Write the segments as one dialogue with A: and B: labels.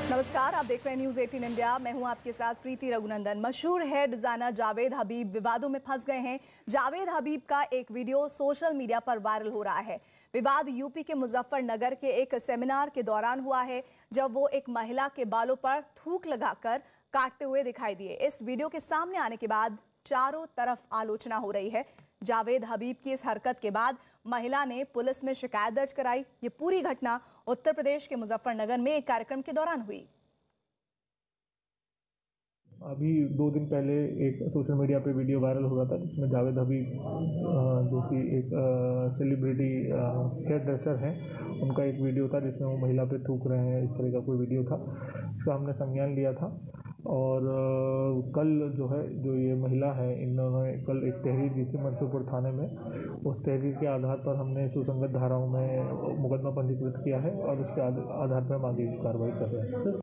A: नमस्कार, आप देख रहे हैं न्यूज 18 इंडिया। मैं हूं आपके साथ प्रीति रघुनंदन। मशहूर है डिजाइनर जावेद हबीब विवादों में फंस गए हैं। जावेद हबीब का एक वीडियो सोशल मीडिया पर वायरल हो रहा है। विवाद यूपी के मुजफ्फरनगर के एक सेमिनार के दौरान हुआ है, जब वो एक महिला के बालों पर थूक लगाकर काटते हुए दिखाई दिए। इस वीडियो के सामने आने के बाद चारों तरफ आलोचना हो रही है। जावेद हबीब की इस हरकत के बाद महिला ने पुलिस में शिकायत दर्ज कराई। ये पूरी घटना उत्तर प्रदेश के मुजफ्फरनगर में एक कार्यक्रम के दौरान हुई।
B: अभी 2 दिन पहले एक सोशल मीडिया पे वीडियो वायरल हो रहा था, जिसमें जावेद हबीब जो कि एक सेलिब्रिटी हेयर ड्रेसर हैं, उनका एक वीडियो था जिसमें वो महिला पे थूक रहे हैं। इस तरह का कोई वीडियो था, इसका हमने संज्ञान लिया था। और कल जो ये महिला है, इन्होंने कल एक तहरीर दी थी मंसूरपुर थाने में। उस तहरीर के आधार पर हमने सुसंगत धाराओं में मुकदमा पंजीकृत किया है और उसके आधार पर हम आगे की कार्रवाई कर रहे हैं।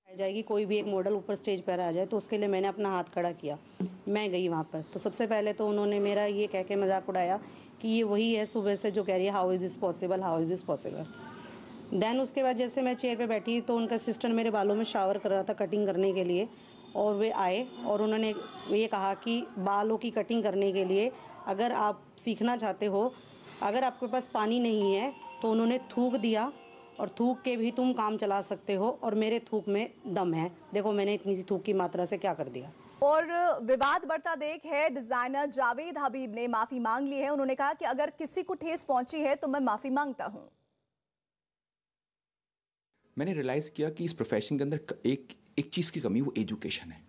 C: जाएगी कोई भी एक मॉडल ऊपर स्टेज पर आ जाए तो उसके लिए मैंने अपना हाथ खड़ा किया। मैं गई वहाँ पर, तो सबसे पहले तो उन्होंने मेरा ये कह के मजाक उड़ाया कि ये वही है सुबह से जो कह रही है how is this possible, how is this possible. Then उसके बाद जैसे मैं चेयर पे बैठी तो उनका असिस्टेंट मेरे बालों में शावर कर रहा था कटिंग करने के लिए, और वे आए और उन्होंने ये कहा कि बालों की कटिंग करने के लिए अगर आप सीखना चाहते हो, अगर आपके पास पानी नहीं है तो उन्होंने थूक दिया, और थूक के भी तुम काम चला सकते हो, और मेरे थूक में दम है। देखो मैंने इतनी सी थूक की मात्रा से क्या कर दिया।
A: और विवाद बढ़ता देख है डिजाइनर जावेद हबीब ने माफी मांग ली है। उन्होंने कहा कि अगर किसी को ठेस पहुंची है तो मैं माफी मांगता हूं।
D: मैंने रियलाइज किया कि इस प्रोफेशन के अंदर एक चीज़ की कमी, वो एजुकेशन है।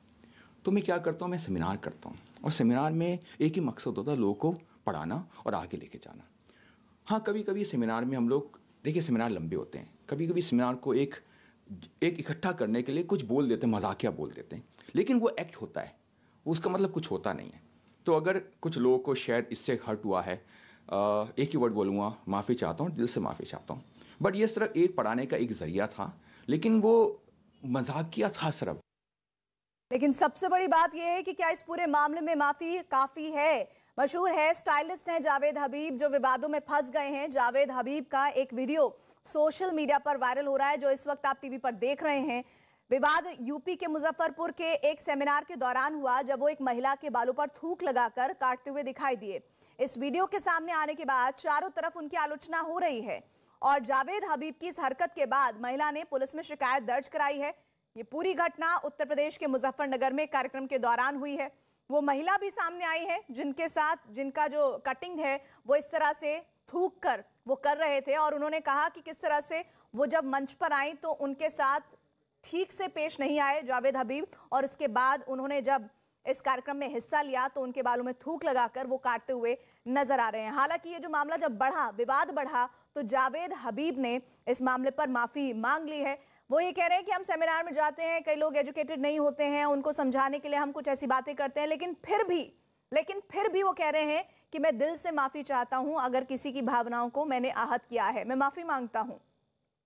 D: तो मैं क्या करता हूँ, मैं सेमिनार करता हूँ, और सेमिनार में एक ही मकसद होता है, लोगों को पढ़ाना और आगे लेके जाना। हाँ, कभी कभी सेमिनार में हम लोग, देखिए सेमिनार लंबे होते हैं, कभी कभी सेमिनार को एक इकट्ठा करने के लिए कुछ बोल देते हैं, मजाकिया बोल देते हैं, लेकिन वो एक्ट होता है, उसका मतलब कुछ होता नहीं है। तो अगर कुछ लोगों को शायद इससे हर्ट हुआ है, एक ही वर्ड बोलूँगा, माफ़ी चाहता हूँ, दिल से माफ़ी चाहता हूँ। बट ये सिर्फ एक पढ़ाने का एक जरिया था, लेकिन वो मजाकिया था सिर्फ।
A: लेकिन सबसे बड़ी बात यह है कि क्या इस पूरे मामले में माफी काफी है? मशहूर है स्टाइलिस्ट हैं जावेद हबीब, जो विवादों में फंस गए हैं। जावेद हबीब का एक वीडियो सोशल मीडिया पर वायरल हो रहा है, जो इस वक्त आप टीवी पर देख रहे हैं। विवाद यूपी के मुजफ्फरपुर के एक सेमिनार के दौरान हुआ, जब वो एक महिला के बालों पर थूक लगाकर काटते हुए दिखाई दिए। इस वीडियो के सामने आने के बाद चारों तरफ उनकी आलोचना हो रही है, और जावेद हबीब की इस हरकत के बाद महिला ने पुलिस में शिकायत दर्ज कराई है। ये पूरी घटना उत्तर प्रदेश के मुजफ्फरनगर में कार्यक्रम के दौरान हुई है। वो महिला भी सामने आई है जिनका जो कटिंग है वो इस तरह से थूक कर वो कर रहे थे, और उन्होंने कहा कि किस तरह से वो जब मंच पर आई तो उनके साथ ठीक से पेश नहीं आए जावेद हबीब, और उसके बाद उन्होंने जब इस कार्यक्रम में हिस्सा लिया तो उनके बालों में थूक लगाकर वो काटते हुए नजर आ रहे हैं। हालांकि ये जो मामला जब बढ़ा, विवाद बढ़ा, तो जावेद हबीब ने इस मामले पर माफी मांग ली है। वो ये कह रहे हैं कि हम सेमिनार में जाते हैं, कई लोग एजुकेटेड नहीं होते हैं, उनको समझाने के लिए हम कुछ ऐसी बातें करते हैं, लेकिन फिर भी वो कह रहे हैं कि मैं दिल से माफी चाहता हूं, अगर किसी की भावनाओं को मैंने आहत किया है, मैं माफी मांगता हूं।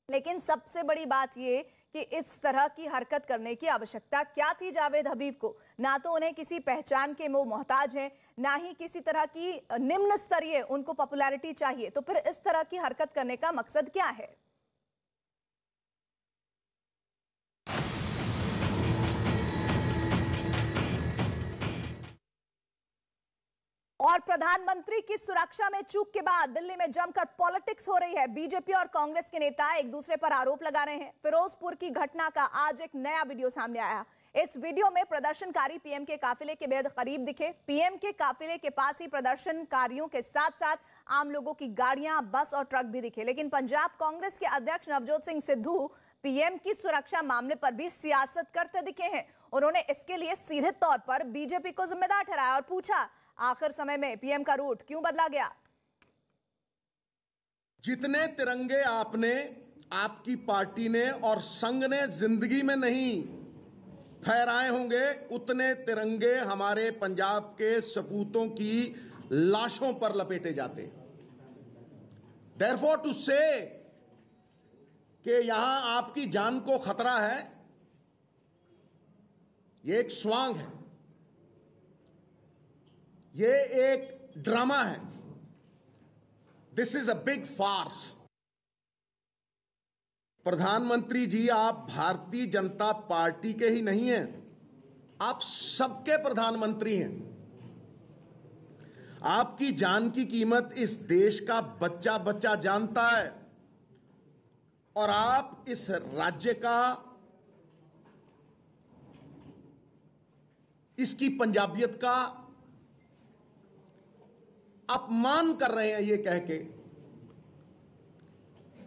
A: लेकिन सबसे बड़ी बात ये कि इस तरह की हरकत करने की आवश्यकता क्या थी जावेद हबीब को? ना तो उन्हें किसी पहचान के वो मोहताज हैं, ना ही किसी तरह की निम्न स्तरीय उनको पॉपुलैरिटी चाहिए। तो फिर इस तरह की हरकत करने का मकसद क्या है? और प्रधानमंत्री की सुरक्षा में चूक के बाद दिल्ली में जमकर पॉलिटिक्स हो रही है। बीजेपी और कांग्रेस के नेता एक दूसरे पर आरोप लगा रहे हैं। फिरोजपुर की घटना का आज एक नया वीडियो सामने आया। इस वीडियो में प्रदर्शनकारी पीएम के काफिले के बेहद करीब दिखे। पीएम के काफिले के पास ही प्रदर्शनकारियों के साथ साथ आम लोगों की गाड़ियां, बस और ट्रक भी दिखे। लेकिन पंजाब कांग्रेस के अध्यक्ष नवजोत सिंह सिद्धू पीएम की सुरक्षा मामले पर भी सियासत करते दिखे हैं। उन्होंने इसके लिए सीधे तौर पर बीजेपी को जिम्मेदार ठहराया और पूछा, आखिर समय में पीएम का रूट क्यों बदला गया?
E: जितने तिरंगे आपने, आपकी पार्टी ने और संघ ने जिंदगी में नहीं फहराए होंगे, उतने तिरंगे हमारे पंजाब के सपूतों की लाशों पर लपेटे जाते। Therefore to say कि यहां आपकी जान को खतरा है, ये एक स्वांग है, ये एक ड्रामा है। This is a big farce. प्रधानमंत्री जी, आप भारतीय जनता पार्टी के ही नहीं हैं, आप सबके प्रधानमंत्री हैं। आपकी जान की कीमत इस देश का बच्चा बच्चा जानता है और आप इस राज्य का, इसकी पंजाबियत का अपमान कर रहे हैं ये कह के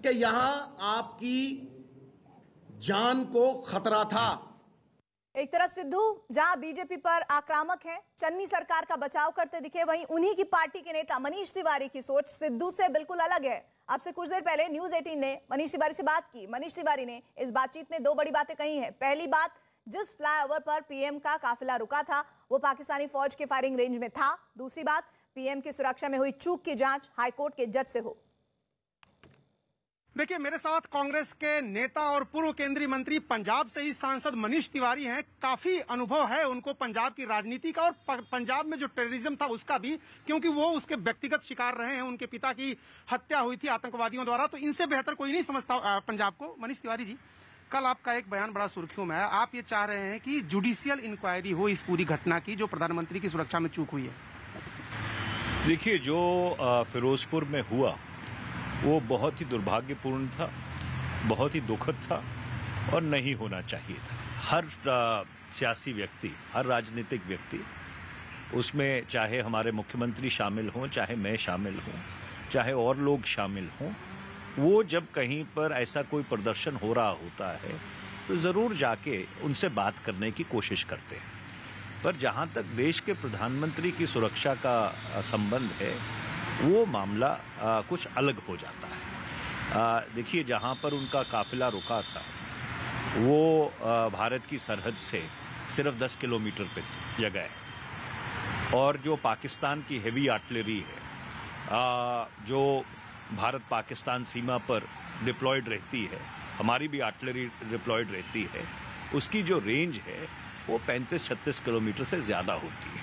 E: कि यहां आपकी जान को खतरा था।
A: एक तरफ सिद्धू जहां बीजेपी पर आक्रामक है, चन्नी सरकार का बचाव करते दिखे, वहीं उन्हीं की पार्टी के नेता मनीष तिवारी की सोच सिद्धू से बिल्कुल अलग है। आपसे कुछ देर पहले न्यूज़ 18 ने मनीष तिवारी से बात की। मनीष तिवारी ने इस बातचीत में दो बड़ी बातें कही हैं। पहली बात, जिस फ्लाईओवर पर पीएम का काफिला रुका था वो पाकिस्तानी फौज के फायरिंग रेंज में था। दूसरी बात, पीएम की सुरक्षा में हुई चूक की जांच हाईकोर्ट के जज से हो।
F: देखिए, मेरे साथ कांग्रेस के नेता और पूर्व केंद्रीय मंत्री, पंजाब से ही सांसद मनीष तिवारी हैं। काफी अनुभव है उनको पंजाब की राजनीति का और पंजाब में जो टेररिज्म था उसका भी, क्योंकि वो उसके व्यक्तिगत शिकार रहे हैं। उनके पिता की हत्या हुई थी आतंकवादियों द्वारा, तो इनसे बेहतर कोई नहीं समझता पंजाब को। मनीष तिवारी जी, कल आपका एक बयान बड़ा सुर्खियों में है। आप ये चाह रहे हैं कि जुडिशियल इंक्वायरी हो इस पूरी घटना की जो प्रधानमंत्री की सुरक्षा में चूक हुई है।
G: देखिए, जो फिरोजपुर में हुआ वो बहुत ही दुर्भाग्यपूर्ण था, बहुत ही दुखद था और नहीं होना चाहिए था। हर सियासी व्यक्ति, हर राजनीतिक व्यक्ति, उसमें चाहे हमारे मुख्यमंत्री शामिल हों, चाहे मैं शामिल हूं, चाहे और लोग शामिल हों, वो जब कहीं पर ऐसा कोई प्रदर्शन हो रहा होता है तो ज़रूर जाके उनसे बात करने की कोशिश करते हैं। पर जहां तक देश के प्रधानमंत्री की सुरक्षा का संबंध है, वो मामला कुछ अलग हो जाता है। देखिए, जहां पर उनका काफिला रुका था वो भारत की सरहद से सिर्फ 10 किलोमीटर पे जगह है और जो पाकिस्तान की हेवी आर्टिलरी है, जो भारत पाकिस्तान सीमा पर डिप्लॉयड रहती है, हमारी भी आर्टिलरी डिप्लॉयड रहती है, उसकी जो रेंज है वो 35-36 किलोमीटर से ज़्यादा होती है।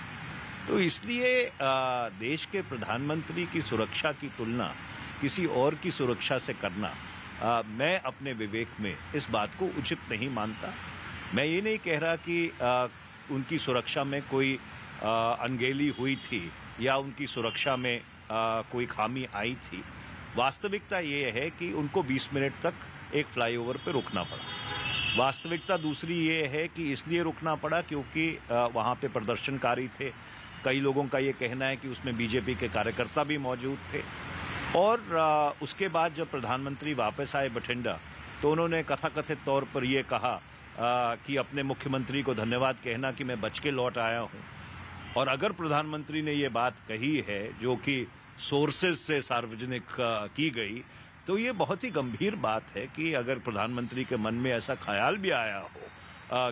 G: तो इसलिए देश के प्रधानमंत्री की सुरक्षा की तुलना किसी और की सुरक्षा से करना, मैं अपने विवेक में इस बात को उचित नहीं मानता। मैं ये नहीं कह रहा कि उनकी सुरक्षा में कोई अनगेली हुई थी या उनकी सुरक्षा में कोई खामी आई थी। वास्तविकता ये है कि उनको 20 मिनट तक एक फ्लाईओवर पर रुकना पड़ा। वास्तविकता दूसरी ये है कि इसलिए रुकना पड़ा क्योंकि वहाँ पे प्रदर्शनकारी थे। कई लोगों का ये कहना है कि उसमें बीजेपी के कार्यकर्ता भी मौजूद थे। और उसके बाद जब प्रधानमंत्री वापस आए बठिंडा, तो उन्होंने कथाकथित तौर पर ये कहा कि अपने मुख्यमंत्री को धन्यवाद कहना कि मैं बच के लौट आया हूँ। और अगर प्रधानमंत्री ने ये बात कही है जो कि सोर्सेज से सार्वजनिक की गई, तो ये बहुत ही गंभीर बात है कि अगर प्रधानमंत्री के मन में ऐसा ख्याल भी आया हो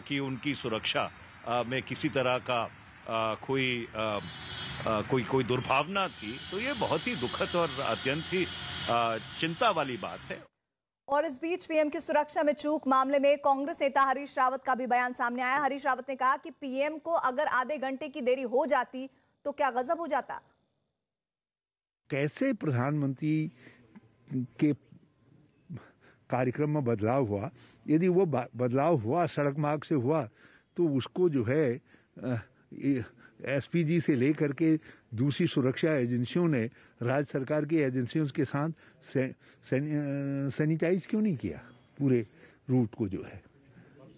G: कि उनकी सुरक्षा में किसी तरह का कोई दुर्भावना थी, तो ये बहुत ही दुखद और अत्यंत ही चिंता वाली बात है।
A: और इस बीच पीएम की सुरक्षा में चूक मामले में कांग्रेस नेता हरीश रावत का भी बयान सामने आया। हरीश रावत ने कहा कि पीएम को अगर आधे घंटे की देरी हो जाती तो क्या गजब हो जाता।
H: कैसे प्रधानमंत्री के कार्यक्रम में बदलाव हुआ, यदि वो बदलाव हुआ सड़क मार्ग से हुआ, तो उसको जो है एसपीजी से लेकर के दूसरी सुरक्षा एजेंसियों ने राज्य सरकार की एजेंसियों के साथ सैनिटाइज क्यों नहीं किया पूरे रूट को जो है।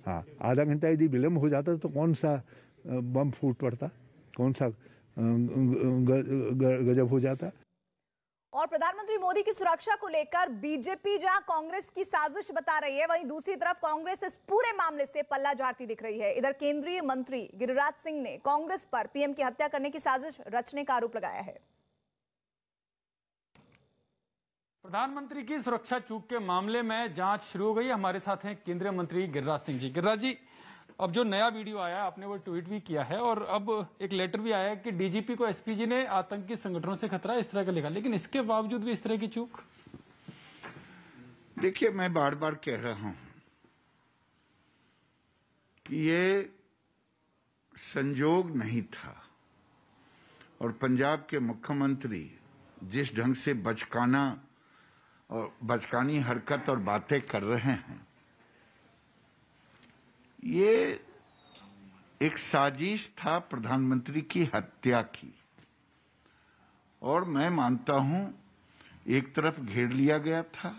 H: हाँ, आधा घंटा यदि विलम्ब हो जाता तो कौन सा बम फूट पड़ता, कौन सा गजब हो जाता।
A: और प्रधानमंत्री मोदी की सुरक्षा को लेकर बीजेपी जहां कांग्रेस की साजिश बता रही है, वहीं दूसरी तरफ कांग्रेस इस पूरे मामले से पल्ला झाड़ती दिख रही है। इधर केंद्रीय मंत्री गिरिराज सिंह ने कांग्रेस पर पीएम की हत्या करने की साजिश रचने का आरोप लगाया है।
I: प्रधानमंत्री की सुरक्षा चूक के मामले में जांच शुरू हो गई। हमारे साथ हैं केंद्रीय मंत्री गिरिराज सिंह जी। गिरिराज जी, अब जो नया वीडियो आया, आपने वो ट्वीट भी किया है और अब एक लेटर भी आया है कि डीजीपी को एसपीजी ने आतंकी संगठनों से खतरा इस तरह का लिखा, लेकिन इसके बावजूद भी इस तरह की चूक।
J: देखिए, मैं बार बार कह रहा हूं कि ये संजोग नहीं था और पंजाब के मुख्यमंत्री जिस ढंग से बचकाना और बचकानी हरकत और बातें कर रहे हैं, ये एक साजिश था प्रधानमंत्री की हत्या की। और मैं मानता हूं एक तरफ घेर लिया गया था,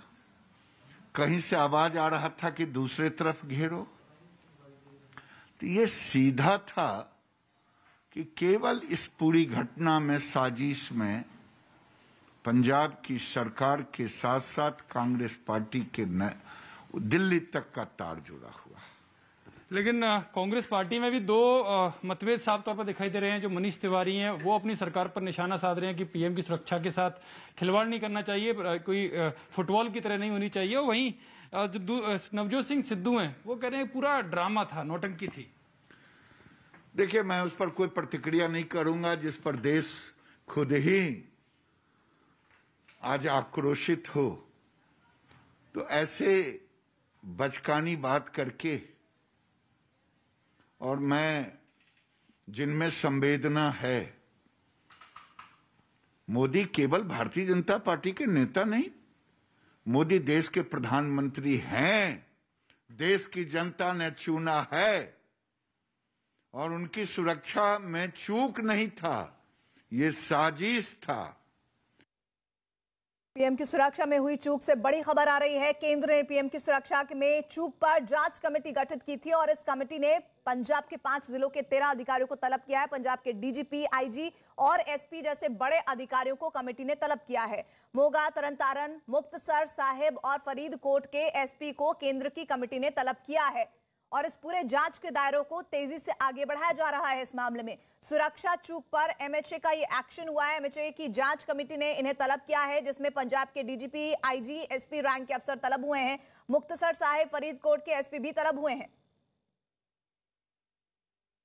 J: कहीं से आवाज आ रहा था कि दूसरे तरफ घेरो। तो ये सीधा था कि केवल इस पूरी घटना में, साजिश में, पंजाब की सरकार के साथ साथ कांग्रेस पार्टी के दिल्ली तक का तार जुड़ा हुआ।
I: लेकिन कांग्रेस पार्टी में भी दो मतभेद साफ तौर पर दिखाई दे रहे हैं। जो मनीष तिवारी हैं वो अपनी सरकार पर निशाना साध रहे हैं कि पीएम की सुरक्षा के साथ खिलवाड़ नहीं करना चाहिए, कोई फुटबॉल की तरह नहीं होनी चाहिए। वहीं जो नवजोत सिंह सिद्धू हैं वो कह रहे हैं पूरा ड्रामा था, नौटंकी थी।
J: देखिए, मैं उस पर कोई प्रतिक्रिया नहीं करूंगा जिस पर देश खुद ही आज आक्रोशित हो। तो ऐसे बचकानी बात करके, और मैं जिनमें संवेदना है, मोदी केवल भारतीय जनता पार्टी के नेता नहीं, मोदी देश के प्रधानमंत्री हैं, देश की जनता ने चुना है, और उनकी सुरक्षा में चूक नहीं था, ये साजिश था।
A: पीएम की सुरक्षा में हुई चूक से बड़ी खबर आ रही है। केंद्र ने पीएम की सुरक्षा में चूक पर जांच कमेटी गठित की थी और इस कमेटी ने पंजाब के 5 जिलों के 13 अधिकारियों को तलब किया है। पंजाब के डीजीपी, आईजी और एसपी जैसे बड़े अधिकारियों को कमेटी ने तलब किया है। मोगा, तरनतारन, मुक्तसर साहिब और फरीदकोट के एसपी को केंद्र की कमेटी ने तलब किया है और इस पूरे जांच के दायरों को तेजी से आगे बढ़ाया जा रहा है। इस मामले में सुरक्षा चूक पर एमएचए का ये एक्शन हुआ है। एमएचए की जांच कमेटी ने इन्हें तलब किया है, जिसमें पंजाब के डीजीपी, आईजी, एसपी रैंक के अफसर तलब हुए हैं। मुक्तसर साहिब, फरीदकोट के एसपी भी तलब हुए हैं।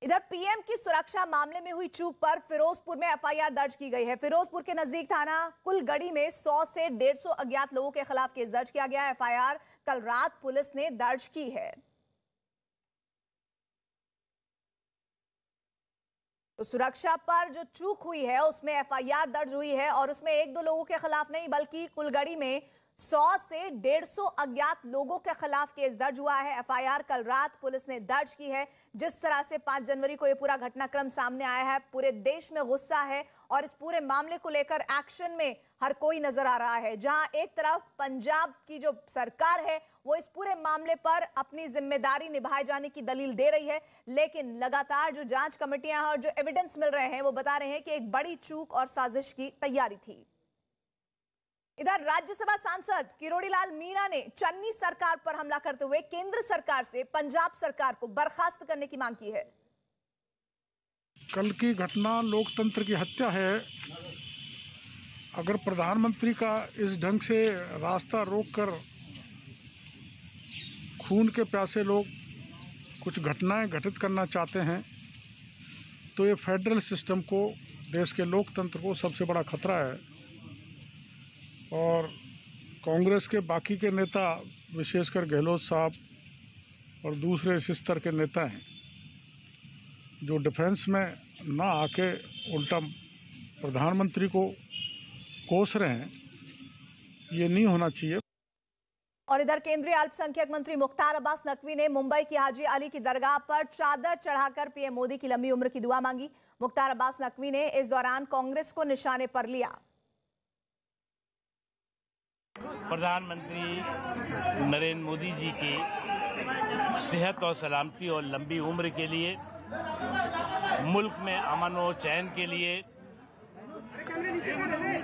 A: इधर पीएम की सुरक्षा मामले में हुई चूक पर फिरोजपुर में एफआईआर दर्ज की गई है। फिरोजपुर के नजदीक थाना कुलगड़ी में 100 से 150 अज्ञात लोगों के खिलाफ केस दर्ज किया गया है। एफआईआर कल रात पुलिस ने दर्ज की है। तो सुरक्षा पर जो चूक हुई है उसमें एफआईआर दर्ज हुई है और उसमें 1-2 लोगों के खिलाफ नहीं, बल्कि कुलगड़ी में 100 से 150 अज्ञात लोगों के खिलाफ केस दर्ज हुआ है। एफआईआर कल रात पुलिस ने दर्ज की है। जिस तरह से 5 जनवरी को यह पूरा घटनाक्रम सामने आया है, पूरे देश में गुस्सा है और इस पूरे मामले को लेकर एक्शन में हर कोई नजर आ रहा है। जहां एक तरफ पंजाब की जो सरकार है वो इस पूरे मामले पर अपनी जिम्मेदारी निभाए जाने की दलील दे रही है, लेकिन लगातार जो जांच कमेटियां और जो एविडेंस मिल रहे हैं वो बता रहे हैं कि एक बड़ी चूक और साजिश की तैयारी थी। इधर राज्यसभा सांसद किरोड़ीलाल मीणा ने चन्नी सरकार पर हमला करते हुए केंद्र सरकार से पंजाब सरकार को बर्खास्त करने की मांग की है।
K: कल की घटना लोकतंत्र की हत्या है। अगर प्रधानमंत्री का इस ढंग से रास्ता रोककर खून के प्यासे लोग कुछ घटनाएं घटित करना चाहते हैं तो ये फेडरल सिस्टम को, देश के लोकतंत्र को सबसे बड़ा खतरा है। और कांग्रेस के बाकी के नेता, विशेषकर गहलोत साहब और दूसरे इस स्तर के नेता हैं जो डिफेंस में ना आके उल्टा प्रधानमंत्री को कोस रहे हैं, ये नहीं होना चाहिए।
A: और इधर केंद्रीय अल्पसंख्यक मंत्री मुख्तार अब्बास नकवी ने मुंबई की हाजी अली की दरगाह पर चादर चढ़ाकर पीएम मोदी की लंबी उम्र की दुआ मांगी। मुख्तार अब्बास नकवी ने इस दौरान कांग्रेस को निशाने पर लिया।
L: प्रधानमंत्री नरेंद्र मोदी जी की सेहत और सलामती और लंबी उम्र के लिए, मुल्क में अमन और चैन के लिए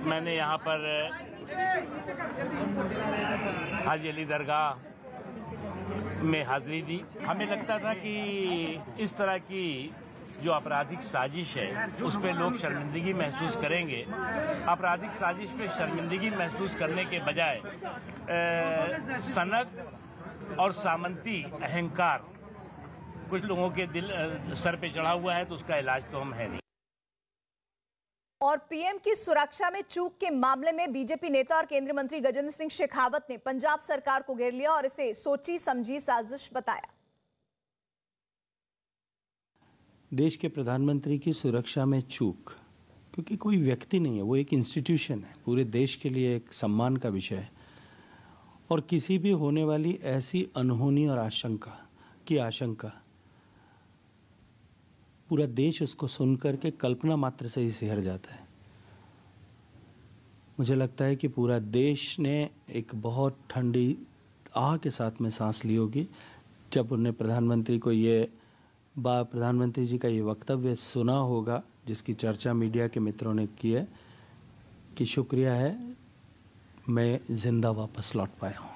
L: मैंने यहाँ पर हाजी अली दरगाह में हाजिरी दी। हमें लगता था कि इस तरह की जो आपराधिक साजिश है उस पर लोग शर्मिंदगी महसूस करेंगे। आपराधिक साजिश पे शर्मिंदगी महसूस करने के बजाय सनक और सामंती अहंकार कुछ लोगों के सर पे चढ़ा हुआ है, तो उसका इलाज तो हम है नहीं।
A: और पीएम की सुरक्षा में चूक के मामले में बीजेपी नेता और केंद्रीय मंत्री गजेंद्र सिंह शेखावत ने पंजाब सरकार को घेर लिया और इसे सोची समझी साजिश बताया।
M: देश के प्रधानमंत्री की सुरक्षा में चूक, क्योंकि कोई व्यक्ति नहीं है, वो एक इंस्टीट्यूशन है, पूरे देश के लिए एक सम्मान का विषय है। और किसी भी होने वाली ऐसी अनहोनी और आशंका पूरा देश उसको सुन करके कल्पना मात्र से ही सिहर जाता है। मुझे लगता है कि पूरा देश ने एक बहुत ठंडी आह के साथ में सांस ली होगी जब उन्हें प्रधानमंत्री जी का ये वक्तव्य सुना होगा, जिसकी चर्चा मीडिया के मित्रों ने की है कि शुक्रिया है, मैं जिंदा वापस लौट पाया हूँ।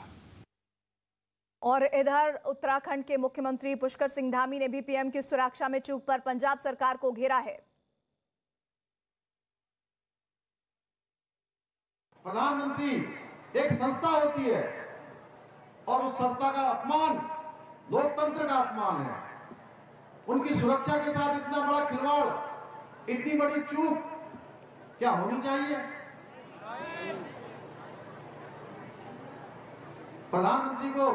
A: और इधर उत्तराखंड के मुख्यमंत्री पुष्कर सिंह धामी ने भी पीएम की सुरक्षा में चूक पर पंजाब सरकार को घेरा है।
N: प्रधानमंत्री एक संस्था होती है और उस संस्था का अपमान लोकतंत्र का अपमान है। उनकी सुरक्षा के साथ इतना बड़ा खिलवाड़, इतनी बड़ी चूक क्या होनी चाहिए? प्रधानमंत्री को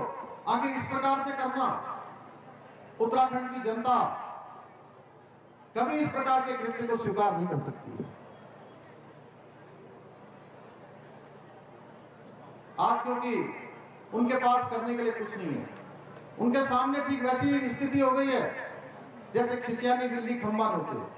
N: आखिर इस प्रकार से करना, उत्तराखंड की जनता कभी इस प्रकार के कृत्य को स्वीकार नहीं कर सकती। आज क्योंकि उनके पास करने के लिए कुछ नहीं है, उनके सामने ठीक वैसी स्थिति हो गई है जैसे खिसियानी बिल्ली खंबा नोचे।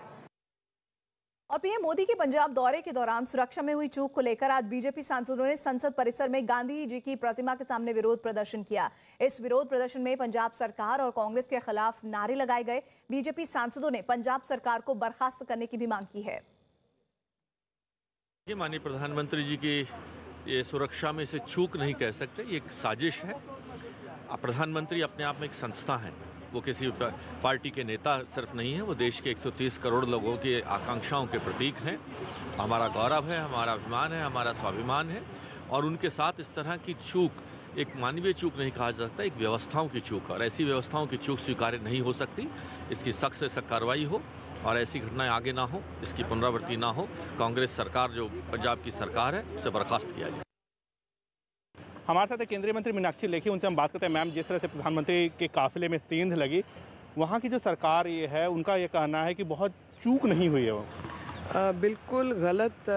A: और पीएम मोदी के पंजाब दौरे के दौरान सुरक्षा में हुई चूक को लेकर आज बीजेपी सांसदों ने संसद परिसर में गांधी जी की प्रतिमा के सामने विरोध प्रदर्शन किया। इस विरोध प्रदर्शन में पंजाब सरकार और कांग्रेस के खिलाफ नारे लगाए गए। बीजेपी सांसदों ने पंजाब सरकार को बर्खास्त करने की भी मांग की है।
O: माननीय प्रधानमंत्री जी की ये सुरक्षा में इसे चूक नहीं कह सकते, ये एक साजिश है। प्रधानमंत्री अपने आप में एक संस्था है, वो किसी पार्टी के नेता सिर्फ नहीं है, वो देश के 130 करोड़ लोगों की आकांक्षाओं के प्रतीक हैं। हमारा गौरव है, हमारा अभिमान है, हमारा स्वाभिमान है। और उनके साथ इस तरह की चूक एक मानवीय चूक नहीं कहा जा सकता, एक व्यवस्थाओं की चूक, और ऐसी व्यवस्थाओं की चूक स्वीकार्य नहीं हो सकती। इसकी सख्त से सख्त कार्रवाई हो और ऐसी घटनाएं आगे ना हो, इसकी पुनरावृत्ति ना हो। कांग्रेस सरकार जो पंजाब की सरकार है उसे बर्खास्त किया जाए।
P: हमारे साथ केंद्रीय मंत्री मीनाक्षी लेखी, उनसे हम बात करते हैं। मैम, जिस तरह से प्रधानमंत्री के काफिले में सेंध लगी, वहाँ की जो सरकार ये है उनका ये कहना है कि बहुत चूक नहीं हुई है। वो
Q: बिल्कुल गलत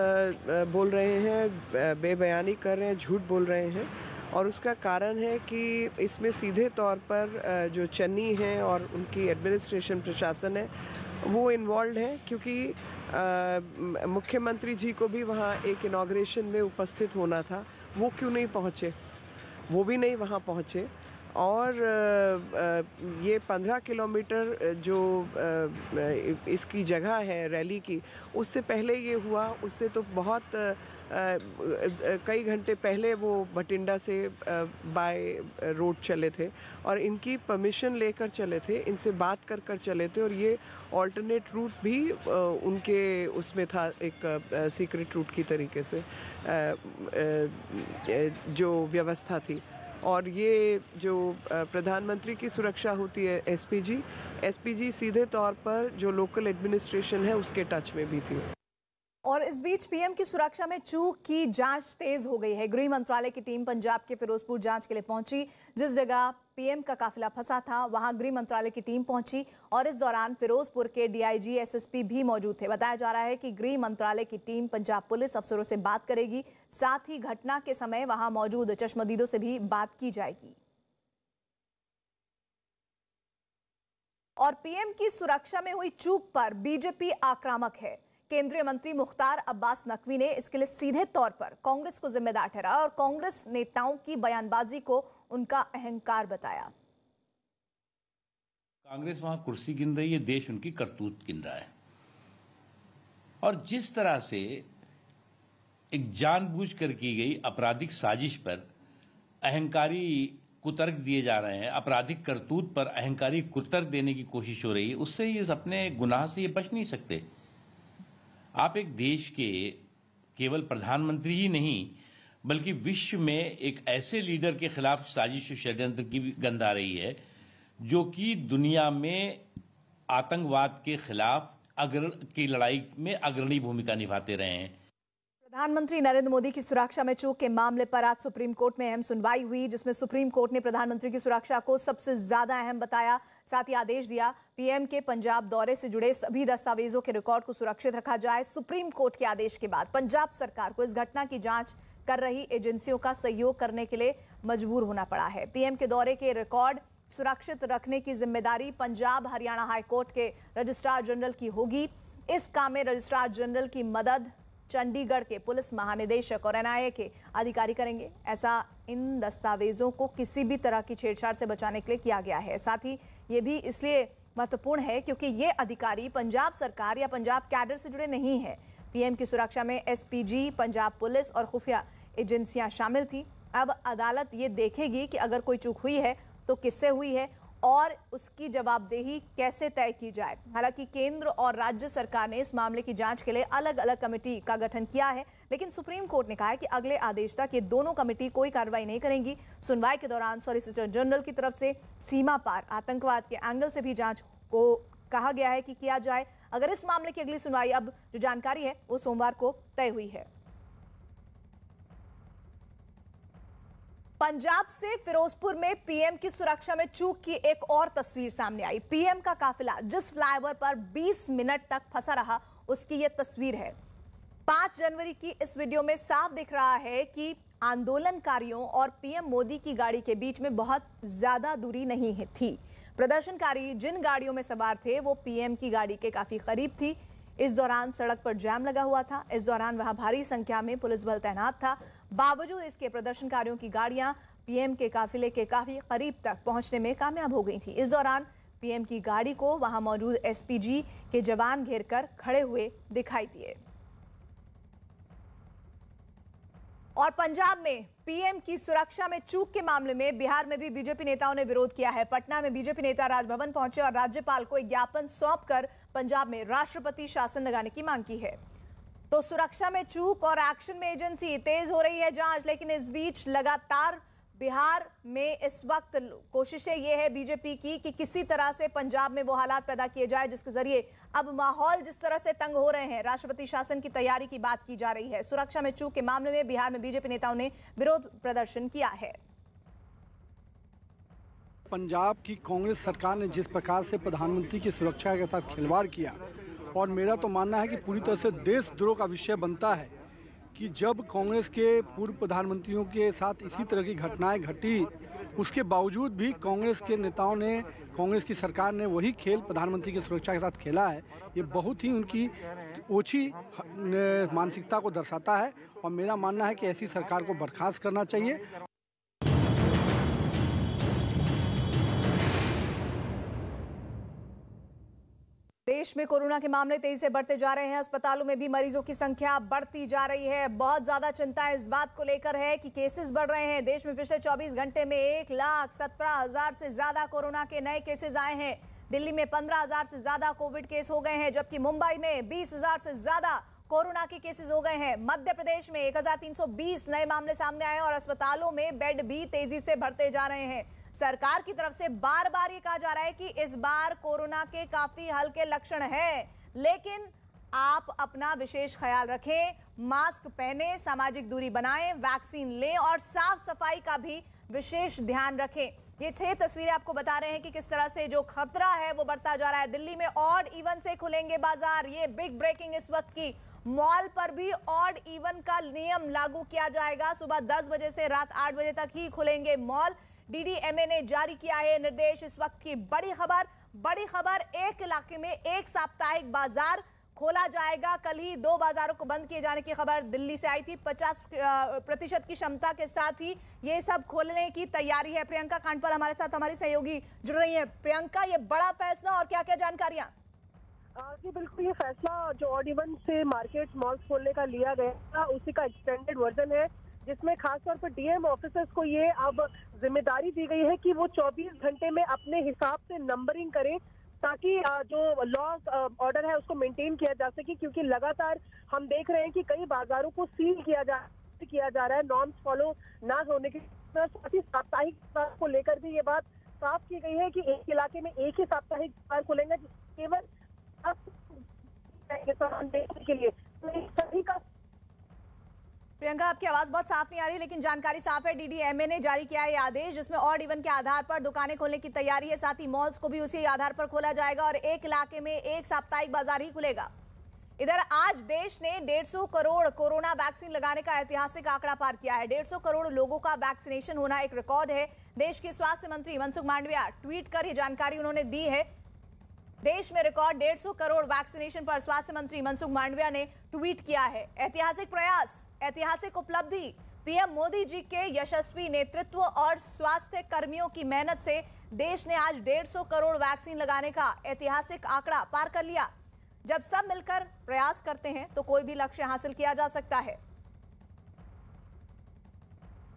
Q: बोल रहे हैं, बेबयानी कर रहे हैं, झूठ बोल रहे हैं। और उसका कारण है कि इसमें सीधे तौर पर जो चन्नी हैं और उनकी एडमिनिस्ट्रेशन प्रशासन है वो इन्वॉल्व है, क्योंकि मुख्यमंत्री जी को भी वहाँ एक इनॉग्रेशन में उपस्थित होना था, वो क्यों नहीं पहुँचे? वो भी नहीं वहाँ पहुँचे। और ये 15 किलोमीटर जो इसकी जगह है रैली की, उससे पहले ये हुआ, उससे तो बहुत कई घंटे पहले वो बठिंडा से बाय रोड चले थे और इनकी परमिशन लेकर चले थे, इनसे बात कर चले थे। और ये ऑल्टरनेट रूट भी उनके उसमें था, एक सीक्रेट रूट की तरीके से जो व्यवस्था थी। और ये जो प्रधानमंत्री की सुरक्षा होती है एसपीजी सीधे तौर पर जो लोकल एडमिनिस्ट्रेशन है उसके टच में भी थी।
A: और इस बीच पीएम की सुरक्षा में चूक की जांच तेज हो गई है। गृह मंत्रालय की टीम पंजाब के फिरोजपुर जांच के लिए पहुंची। जिस जगह पीएम का काफिला फंसा था वहां गृह मंत्रालय की टीम पहुंची और इस दौरान फिरोजपुर के डीआईजी एसएसपी भी मौजूद थे। बताया जा रहा है कि गृह मंत्रालय की टीम पंजाब पुलिस अफसरों से बात करेगी, साथ ही घटना के समय वहां मौजूद चश्मदीदों से भी बात की जाएगी। और पीएम की सुरक्षा में हुई चूक पर बीजेपी आक्रामक है। केंद्रीय मंत्री मुख्तार अब्बास नकवी ने इसके लिए सीधे तौर पर कांग्रेस को जिम्मेदार ठहराया और कांग्रेस नेताओं की बयानबाजी को उनका अहंकार बताया।
L: कांग्रेस वहां कुर्सी गिन रही है, देश उनकी करतूत गिन रहा है। और जिस तरह से एक जानबूझकर की गई आपराधिक साजिश पर अहंकारी कुतर्क दिए जा रहे हैं, आपराधिक करतूत पर अहंकारी कुतर्क देने की कोशिश हो रही है, उससे ये अपने गुनाह से ये बच नहीं सकते। आप एक देश के केवल प्रधानमंत्री ही नहीं बल्कि विश्व में एक ऐसे लीडर के खिलाफ साजिश और षड्यंत्र की भी गंध आ रही है जो कि दुनिया में आतंकवाद के खिलाफ की लड़ाई में अग्रणी भूमिका निभाते रहे हैं।
A: प्रधानमंत्री नरेंद्र मोदी की सुरक्षा में चूक के मामले पर आज सुप्रीम कोर्ट में अहम सुनवाई हुई, जिसमें सुप्रीम कोर्ट ने प्रधानमंत्री की सुरक्षा को सबसे ज्यादा अहम बताया। साथ ही आदेश दिया पीएम के पंजाब दौरे से जुड़े सभी दस्तावेजों के रिकॉर्ड को सुरक्षित रखा जाए। सुप्रीम कोर्ट के आदेश के बाद पंजाब सरकार को इस घटना की जांच कर रही एजेंसियों का सहयोग करने के लिए मजबूर होना पड़ा है। पीएम के दौरे के रिकॉर्ड सुरक्षित रखने की जिम्मेदारी पंजाब हरियाणा हाईकोर्ट के रजिस्ट्रार जनरल की होगी। इस काम में रजिस्ट्रार जनरल की मदद चंडीगढ़ के पुलिस महानिदेशक और एनआईए के अधिकारी करेंगे। ऐसा इन दस्तावेजों को किसी भी तरह की छेड़छाड़ से बचाने के लिए किया गया है। साथ ही ये भी इसलिए महत्वपूर्ण है क्योंकि ये अधिकारी पंजाब सरकार या पंजाब कैडर से जुड़े नहीं हैं। पीएम की सुरक्षा में एसपीजी, पंजाब पुलिस और खुफिया एजेंसियां शामिल थी। अब अदालत ये देखेगी कि अगर कोई चूक हुई है तो किससे हुई है और उसकी जवाबदेही कैसे तय की जाए। हालांकि केंद्र और राज्य सरकार ने इस मामले की जांच के लिए अलग अलग कमेटी का गठन किया है, लेकिन सुप्रीम कोर्ट ने कहा है कि अगले आदेश तक ये दोनों कमेटी कोई कार्रवाई नहीं करेंगी। सुनवाई के दौरान सॉलिसिटर जनरल की तरफ से सीमा पार आतंकवाद के एंगल से भी जांच को कहा गया है कि किया जाए। अगर इस मामले की अगली सुनवाई अब जो जानकारी है वो सोमवार को तय हुई है। पंजाब से फिरोजपुर में पीएम की सुरक्षा में चूक की एक और तस्वीर सामने आई। पीएम का काफिला जिस फ्लाईओवर पर 20 मिनट तक फंसा रहा उसकी यह तस्वीर है। 5 जनवरी की इस वीडियो में साफ दिख रहा है कि आंदोलनकारियों और पीएम मोदी की गाड़ी के बीच में बहुत ज्यादा दूरी नहीं थी। प्रदर्शनकारी जिन गाड़ियों में सवार थे वो पीएम की गाड़ी के काफी करीब थी। इस दौरान सड़क पर जाम लगा हुआ था। इस दौरान वहां भारी संख्या में पुलिस बल तैनात था। बावजूद इसके प्रदर्शनकारियों की गाड़ियां पीएम के काफिले के काफी करीब तक पहुंचने में कामयाब हो गई थी। इस दौरान पीएम की गाड़ी को वहां मौजूद एसपीजी के जवान घेरकर खड़े हुए दिखाई दिए। और पंजाब में पीएम की सुरक्षा में चूक के मामले में बिहार में भी बीजेपी नेताओं ने विरोध किया है। पटना में बीजेपी नेता राजभवन पहुंचे और राज्यपाल को एक ज्ञापन सौंपकर पंजाब में राष्ट्रपति शासन लगाने की मांग की है। तो सुरक्षा में चूक और एक्शन में एजेंसी, तेज हो रही है जांच। लेकिन इस बीच लगातार बिहार में इस वक्त कोशिशें ये है बीजेपी की कि किसी तरह से पंजाब में वो हालात पैदा किए जाए जिसके जरिए अब माहौल जिस तरह से तंग हो रहे हैं, राष्ट्रपति शासन की तैयारी की बात की जा रही है। सुरक्षा में चूक के मामले में बिहार में बीजेपी नेताओं ने विरोध प्रदर्शन किया है।
R: पंजाब की कांग्रेस सरकार ने जिस प्रकार से प्रधानमंत्री की सुरक्षा के साथ खिलवाड़ किया, और मेरा तो मानना है कि पूरी तरह से देशद्रोह का विषय बनता है कि जब कांग्रेस के पूर्व प्रधानमंत्रियों के साथ इसी तरह की घटनाएं घटी, उसके बावजूद भी कांग्रेस के नेताओं ने, कांग्रेस की सरकार ने वही खेल प्रधानमंत्री की सुरक्षा के साथ खेला है। ये बहुत ही उनकी ओछी मानसिकता को दर्शाता है और मेरा मानना है कि ऐसी सरकार को बर्खास्त करना चाहिए।
A: देश में कोरोना के मामले तेजी से बढ़ते जा रहे हैं। अस्पतालों में भी मरीजों की संख्या बढ़ती जा रही है। बहुत ज्यादा चिंता इस बात को लेकर है कि केसेस बढ़ रहे हैं। देश में पिछले 24 घंटे में 1,17,000 से ज्यादा कोरोना के नए केसेस आए हैं। दिल्ली में 15,000 से ज्यादा कोविड केस हो गए हैं, जबकि मुंबई में 20,000 से ज्यादा कोरोना के केसेस हो गए हैं। मध्य प्रदेश में 1,320 नए मामले सामने आए और अस्पतालों में बेड भी तेजी से बढ़ते जा रहे हैं। सरकार की तरफ से बार बार ये कहा जा रहा है कि इस बार कोरोना के काफी हल्के लक्षण हैं, लेकिन आप अपना विशेष ख्याल रखें, मास्क पहने, सामाजिक दूरी बनाएं, वैक्सीन लें और साफ सफाई का भी विशेष ध्यान रखें। ये 6 तस्वीरें आपको बता रहे हैं कि किस तरह से जो खतरा है वो बढ़ता जा रहा है। दिल्ली में ऑड इवन से खुलेंगे बाजार, ये बिग ब्रेकिंग इस वक्त की। मॉल पर भी ऑड इवन का नियम लागू किया जाएगा। सुबह 10 बजे से रात 8 बजे तक ही खुलेंगे मॉल। डीडीएमए ने जारी किया है निर्देश। इस वक्त की बड़ी खबर, एक इलाके में एक साप्ताहिक बाजार खोला जाएगा। कल ही 2 बाजारों को बंद किए जाने की खबर दिल्ली से आई थी। 50% की क्षमता के साथ ही ये सब खोलने की तैयारी है। प्रियंका कांडपाल हमारे साथ, हमारी सहयोगी जुड़ रही है। प्रियंका, ये बड़ा फैसला और क्या क्या जानकारियां?
S: जी बिल्कुल, ये फैसला जो ऑड इवन से मार्केट मॉल्स खोलने का लिया गया था उसी का एक्सटेंडेड वर्जन है, जिसमें खासतौर पर डीएम ऑफिसर्स को ये अब जिम्मेदारी दी गई है कि वो 24 घंटे में अपने हिसाब से नंबरिंग करें ताकि जो लॉ ऑर्डर है उसको मेंटेन किया जा सके। क्योंकि लगातार हम देख रहे हैं कि कई बाजारों को सील किया जा रहा है नॉर्म्स फॉलो ना होने के साथ ही साप्ताहिक को लेकर भी ये बात साफ की गई है कि एक इलाके में एक ही साप्ताहिक बाजार खुलेंगे केवल के लिए। सभी का
A: प्रियंका, आपकी आवाज बहुत साफ नहीं आ रही, लेकिन जानकारी साफ है। डीडीएमए ने जारी किया है आदेश जिसमें ऑड इवन के आधार पर दुकानें खोलने की तैयारी है। साथ ही मॉल्स को भी उसी आधार पर खोला जाएगा और एक इलाके में एक साप्ताहिक बाजार ही खुलेगा। इधर आज देश ने 150 करोड़ कोरोना वैक्सीन लगाने का ऐतिहासिक आंकड़ा पार किया है। 150 करोड़ लोगों का वैक्सीनेशन होना एक रिकॉर्ड है। देश के स्वास्थ्य मंत्री मनसुख मांडविया ट्वीट कर ये जानकारी उन्होंने दी है। देश में रिकॉर्ड 150 करोड़ वैक्सीनेशन पर स्वास्थ्य मंत्री मनसुख मांडविया ने ट्वीट किया है। ऐतिहासिक प्रयास, ऐतिहासिक उपलब्धि, पीएम मोदी जी के यशस्वी नेतृत्व और स्वास्थ्य कर्मियों की मेहनत से देश ने आज 150 करोड़ वैक्सीन लगाने का ऐतिहासिक आंकड़ा पार कर लिया। जब सब मिलकर प्रयास करते हैं तो कोई भी लक्ष्य हासिल किया जा सकता है।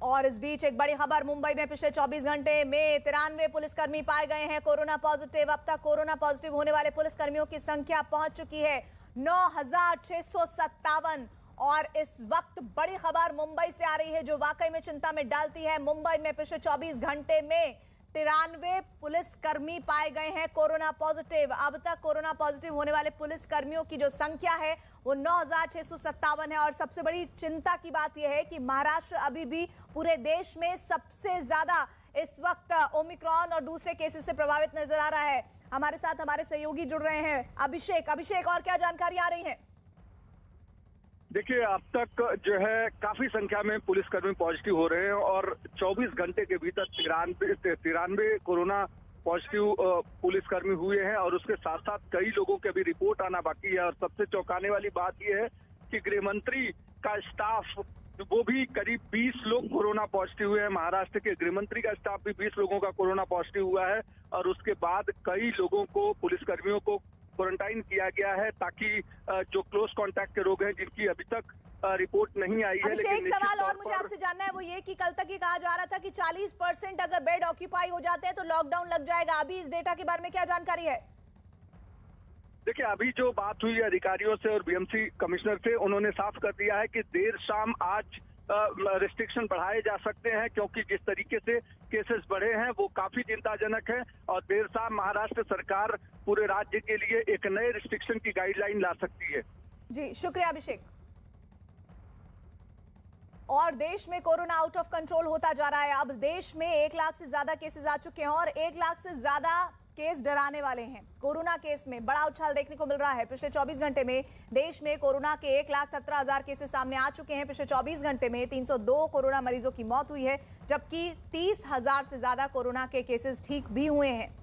A: और इस बीच एक बड़ी खबर, मुंबई में पिछले 24 घंटे में 93 पुलिसकर्मी पाए गए हैं कोरोना पॉजिटिव। अब तक कोरोना पॉजिटिव होने वाले पुलिसकर्मियों की संख्या पहुंच चुकी है 9,657। और इस वक्त बड़ी खबर मुंबई से आ रही है जो वाकई में चिंता में डालती है। मुंबई में पिछले 24 घंटे में 93 पुलिसकर्मी पाए गए हैं कोरोना पॉजिटिव। अब तक कोरोना पॉजिटिव होने वाले पुलिसकर्मियों की जो संख्या है वो 9,657 है। और सबसे बड़ी चिंता की बात यह है कि महाराष्ट्र अभी भी पूरे देश में सबसे ज्यादा इस वक्त ओमिक्रॉन और दूसरे केसेस से प्रभावित नजर आ रहा है। हमारे साथ हमारे सहयोगी जुड़ रहे हैं अभिषेक। और क्या जानकारी आ रही है?
T: देखिए, अब तक जो है काफी संख्या में पुलिसकर्मी पॉजिटिव हो रहे हैं और 24 घंटे के भीतर 93 कोरोना पॉजिटिव पुलिसकर्मी हुए हैं और उसके साथ साथ कई लोगों के अभी रिपोर्ट आना बाकी है। और सबसे चौंकाने वाली बात यह है कि गृह मंत्री का स्टाफ वो भी करीब 20 लोग कोरोना पॉजिटिव हुए हैं। महाराष्ट्र के गृह मंत्री का स्टाफ भी 20 लोगों का कोरोना पॉजिटिव हुआ है और उसके बाद कई लोगों को, पुलिसकर्मियों को क्वारंटाइन किया गया है ताकि जो क्लोज कांटेक्ट के लोग हैं जिनकी अभी तक रिपोर्ट नहीं आई है।
A: लेकिन एक सवाल और मुझे आपसे जानना है, वो ये कि कल तक ये कहा जा रहा था कि 40% अगर बेड ऑक्यूपाई हो जाते हैं तो लॉकडाउन लग जाएगा। अभी इस डेटा के बारे में क्या जानकारी है?
T: देखिए, अभी जो बात हुई अधिकारियों से और बीएमसी कमिश्नर से, उन्होंने साफ कर दिया है कि देर शाम आज रिस्ट्रिक्शन बढ़ाए जा सकते हैं क्योंकि जिस तरीके से केसेस बढ़े हैं वो काफी चिंताजनक है और देर शाम महाराष्ट्र सरकार पूरे राज्य के लिए एक नए रिस्ट्रिक्शन की गाइडलाइन ला सकती है।
A: जी, शुक्रिया अभिषेक। और देश में कोरोना आउट ऑफ कंट्रोल होता जा रहा है। अब देश में 1 लाख से ज्यादा केसेस आ चुके हैं और 1 लाख से ज्यादा केस डराने वाले हैं। कोरोना केस में बड़ा उछाल देखने को मिल रहा है। पिछले 24 घंटे में देश में कोरोना के 1,17,000 केसेस सामने आ चुके हैं। पिछले 24 घंटे में 302 कोरोना मरीजों की मौत हुई है जबकि 30,000 से ज्यादा कोरोना के केसेस ठीक भी हुए हैं।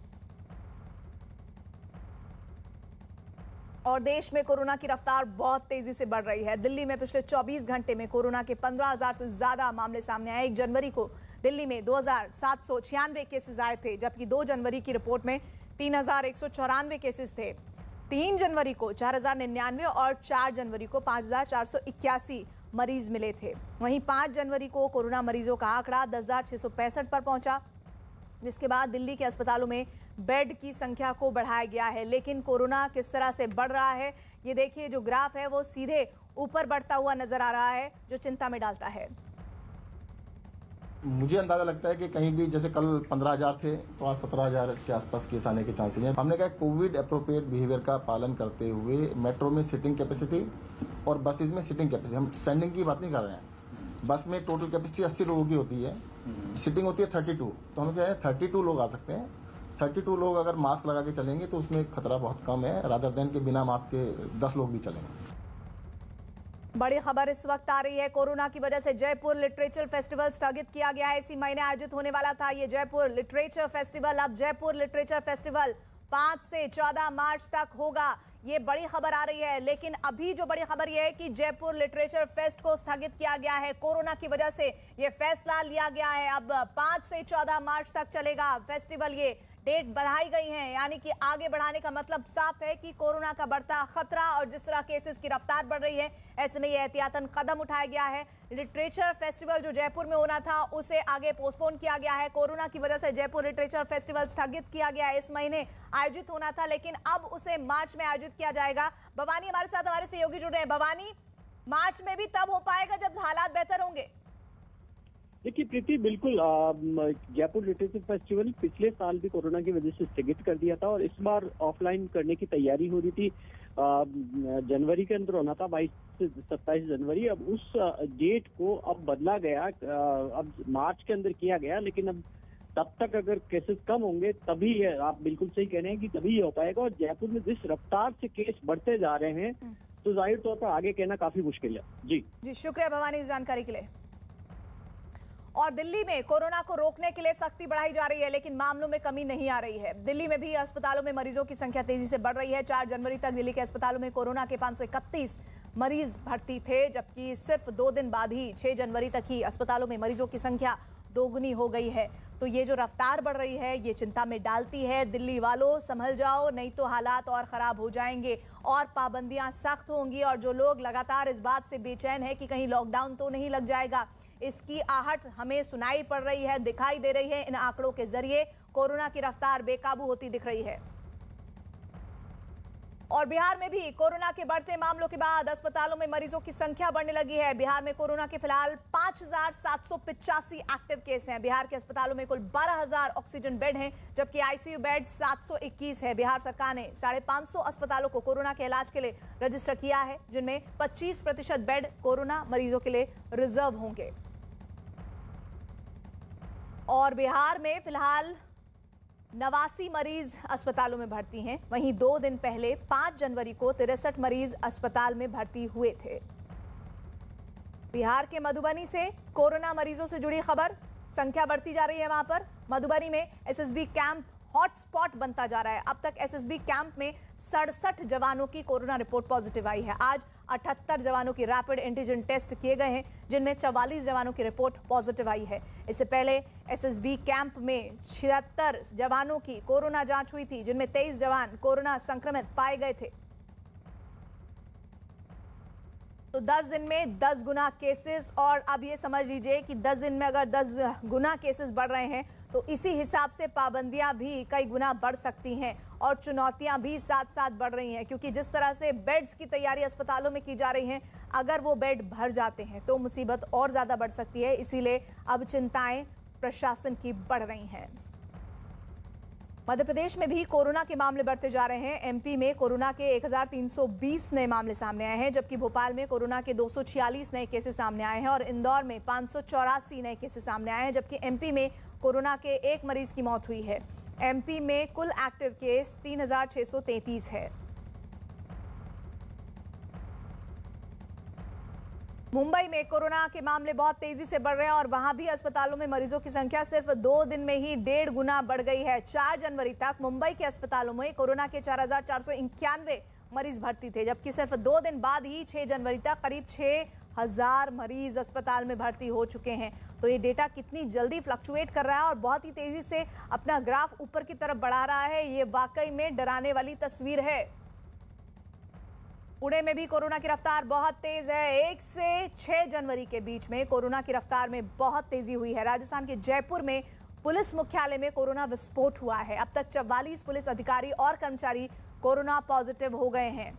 A: और देश में कोरोना की रफ्तार बहुत तेजी से बढ़ रही है। दिल्ली में पिछले 24 घंटे में कोरोना के 15,000 से ज्यादा मामले सामने आए। 1 जनवरी को दिल्ली में 2,796 केसेस आए थे जबकि 2 जनवरी की रिपोर्ट में 3,194 केसेस थे। 3 जनवरी को 4,099 और 4 जनवरी को 5,481 मरीज मिले थे। वहीं 5 जनवरी को कोरोना मरीजों का आंकड़ा 10,665 पर पहुंचा, जिसके बाद दिल्ली के अस्पतालों में बेड की संख्या को बढ़ाया गया है। लेकिन कोरोना किस तरह से बढ़ रहा है ये देखिए, जो ग्राफ है वो सीधे ऊपर बढ़ता हुआ नजर आ रहा है जो चिंता में डालता है।
U: मुझे अंदाजा लगता है कि कहीं भी जैसे कल 15,000 थे तो आज 17,000 के आसपास केस आने के चांसेस हैं। हमने कहा कोविड अप्रोप्रिएट बिहेवियर का पालन करते हुए मेट्रो में सिटिंग कैपेसिटी और बसेज में सिटिंग कैपेसिटी, हम स्टैंडिंग की बात नहीं कर रहे हैं। बस में टोटल कैपेसिटी 80 लोगों की होती है, सिटिंग होती है 32, तो हम कह रहे हैं 32 लोग आ सकते हैं। 32 लोग अगर मास्क लगा के चलेंगे तो उसमें खतरा बहुत कम है, रादर देन के बिना मास्क के 10 लोग भी चलेंगे।
A: बड़ी खबर इस वक्त आ रही है, कोरोना की वजह से जयपुर लिटरेचर फेस्टिवल स्थगित किया गया है। इसी महीने आयोजित होने वाला था ये जयपुर लिटरेचर फेस्टिवल। अब जयपुर लिटरेचर फेस्टिवल 5 से 14 मार्च तक होगा, ये बड़ी खबर आ रही है। लेकिन अभी जो बड़ी खबर यह है कि जयपुर लिटरेचर फेस्ट को स्थगित किया गया है। कोरोना की वजह से ये फैसला लिया गया है। अब 5 से 14 मार्च तक चलेगा फेस्टिवल। ये डेट बढ़ाई गई है, यानी कि आगे बढ़ाने का मतलब साफ है कि कोरोना का बढ़ता खतरा और जिस तरह केसेस की रफ्तार बढ़ रही है, ऐसे में ये एहतियातन कदम उठाया गया है। लिटरेचर फेस्टिवल जो जयपुर में होना था उसे आगे पोस्टपोन किया गया है। कोरोना की वजह से जयपुर लिटरेचर फेस्टिवल स्थगित किया गया है। इस महीने आयोजित होना था लेकिन अब उसे मार्च में आयोजित किया जाएगा। भवानी हमारे साथ, हमारे सहयोगी जुड़ रहे हैं। भवानी, मार्च में भी तब हो पाएगा जब हालात बेहतर होंगे?
V: देखिए प्रीति, बिल्कुल जयपुर लिटरेचर फेस्टिवल पिछले साल भी कोरोना की वजह से स्थगित कर दिया था और इस बार ऑफलाइन करने की तैयारी हो रही थी। जनवरी के अंदर होना था, 22 से 27 जनवरी। अब उस डेट को अब बदला गया, अब मार्च के अंदर किया गया। लेकिन अब तब तक अगर केसेस कम होंगे तभी, आप बिल्कुल सही कह रहे हैं कि तभी ये हो पाएगा। और जयपुर में जिस रफ्तार से केस बढ़ते जा रहे हैं तो जाहिर तौर पर आगे कहना काफी मुश्किल है। जी
A: शुक्रिया भवानी इस जानकारी के लिए। और दिल्ली में कोरोना को रोकने के लिए सख्ती बढ़ाई जा रही है, लेकिन मामलों में कमी नहीं आ रही है। दिल्ली में भी अस्पतालों में मरीजों की संख्या तेजी से बढ़ रही है। 4 जनवरी तक दिल्ली के अस्पतालों में कोरोना के 531 मरीज भर्ती थे, जबकि सिर्फ 2 दिन बाद ही 6 जनवरी तक ही अस्पतालों में मरीजों की संख्या दोगुनी हो गई है। तो ये जो रफ्तार बढ़ रही है ये चिंता में डालती है। दिल्ली वालों संभल जाओ, नहीं तो हालात और खराब हो जाएंगे और पाबंदियां सख्त होंगी। और जो लोग लगातार इस बात से बेचैन है कि कहीं लॉकडाउन तो नहीं लग जाएगा, इसकी आहट हमें सुनाई पड़ रही है, दिखाई दे रही है। इन आंकड़ों के जरिए कोरोना की रफ्तार बेकाबू होती दिख रही है। और बिहार में भी कोरोना के बढ़ते मामलों के बाद अस्पतालों में मरीजों की संख्या बढ़ने लगी है। बिहार में कोरोना के फिलहाल 5,785 एक्टिव केस हैं। बिहार के अस्पतालों में कुल 12,000 ऑक्सीजन बेड हैं, जबकि आईसीयू बेड 721 है। बिहार सरकार ने 550 अस्पतालों को कोरोना के इलाज के लिए रजिस्टर किया है, जिनमें 25% बेड कोरोना मरीजों के लिए रिजर्व होंगे। और बिहार में फिलहाल 89 मरीज अस्पतालों में भर्ती हैं। वहीं 2 दिन पहले 5 जनवरी को 63 मरीज अस्पताल में भर्ती हुए थे। बिहार के मधुबनी से कोरोना मरीजों से जुड़ी खबर, संख्या बढ़ती जा रही है। वहां पर मधुबनी में एसएसबी कैंप हॉटस्पॉट बनता जा रहा है। अब तक एसएसबी कैंप में 67 जवानों की कोरोना रिपोर्ट पॉजिटिव आई है। आज 78 जवानों की रैपिड एंटीजन टेस्ट किए गए हैं, जिनमें 44 जवानों की रिपोर्ट पॉजिटिव आई है। इससे पहले एसएसबी कैंप में 76 जवानों की कोरोना जांच हुई थी, जिनमें 23 जवान कोरोना संक्रमित पाए गए थे। तो 10 दिन में 10 गुना केसेस, और अब ये समझ लीजिए कि 10 दिन में अगर 10 गुना केसेस बढ़ रहे हैं तो इसी हिसाब से पाबंदियां भी कई गुना बढ़ सकती हैं और चुनौतियां भी साथ साथ बढ़ रही हैं। क्योंकि जिस तरह से बेड्स की तैयारी अस्पतालों में की जा रही है, अगर वो बेड भर जाते हैं तो मुसीबत और ज़्यादा बढ़ सकती है। इसीलिए अब चिंताएं प्रशासन की बढ़ रही हैं। मध्य प्रदेश में भी कोरोना के मामले बढ़ते जा रहे हैं। एमपी में कोरोना के 1320 नए मामले सामने आए हैं, जबकि भोपाल में कोरोना के 246 नए केसेस सामने आए हैं और इंदौर में 584 नए केसेस सामने आए हैं, जबकि एमपी में कोरोना के 1 मरीज की मौत हुई है। एमपी में कुल एक्टिव केस 3633 है। मुंबई में कोरोना के मामले बहुत तेजी से बढ़ रहे हैं और वहां भी अस्पतालों में मरीजों की संख्या सिर्फ 2 दिन में ही 1.5 गुना बढ़ गई है। 4 जनवरी तक मुंबई के अस्पतालों में कोरोना के 4,491 मरीज भर्ती थे, जबकि सिर्फ 2 दिन बाद ही 6 जनवरी तक करीब 6,000 मरीज अस्पताल में भर्ती हो चुके हैं। तो ये डेटा कितनी जल्दी फ्लक्चुएट कर रहा है और बहुत ही तेजी से अपना ग्राफ ऊपर की तरफ बढ़ा रहा है, ये वाकई में डराने वाली तस्वीर है। पुणे में भी कोरोना की रफ्तार बहुत तेज है। 1 से 6 जनवरी के बीच में कोरोना की रफ्तार में बहुत तेजी हुई है। राजस्थान के जयपुर में पुलिस मुख्यालय में कोरोना विस्फोट हुआ है। अब तक 44 पुलिस अधिकारी और कर्मचारी कोरोना पॉजिटिव हो गए हैं।